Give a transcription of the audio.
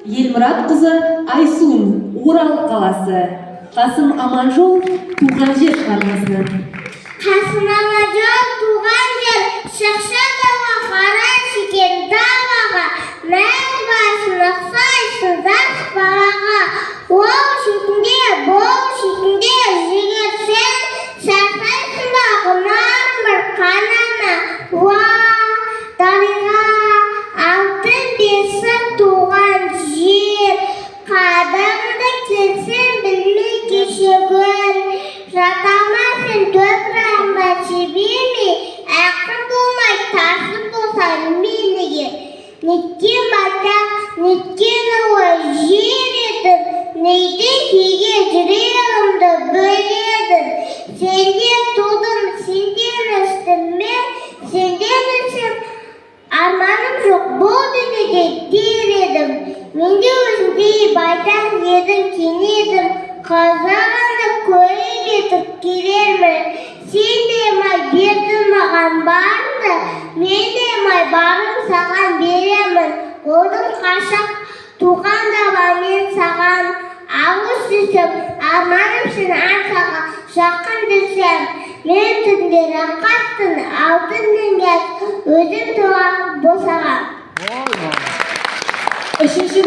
Елмұрат қызы Айсун, Орал қаласы. Қасым Аманжол, туған жер шығармасынан. Қасым Аманжол, туған жер, шықша дауға, қарай шекен далаға, мәз басын ұқсайсың жас балаға. Ол шетінде, бұл шетінде жігітсен, шақсайсың ба ғұмарым бір қанана. Дариға, алтын бесі туған жер, қадамды келсен білмей кешегір. Жатамасын топырағыма себеме, ақын болмай тасып болсаң меніге. Неткен батақ, неткен ұлы жер едің, нейді кейге жүрегімді бөледің. Сенден тудым, сенден өстім мен, сенден өсім, арманым жоқ бұл дүниеде дер едім. Менде өзіңдей байтақ едім, кен едім, қазағанды көріп етіп келермін. Сен де май бердің маған барыңды, мен де май барым саған беремін. Одың қашақ туған даба мен саған, ауыз түсіп, арманымсың аңсаға жақын дүрсем. Мен түндері қаттың алтын емес, өзім туған босаған. Үшінші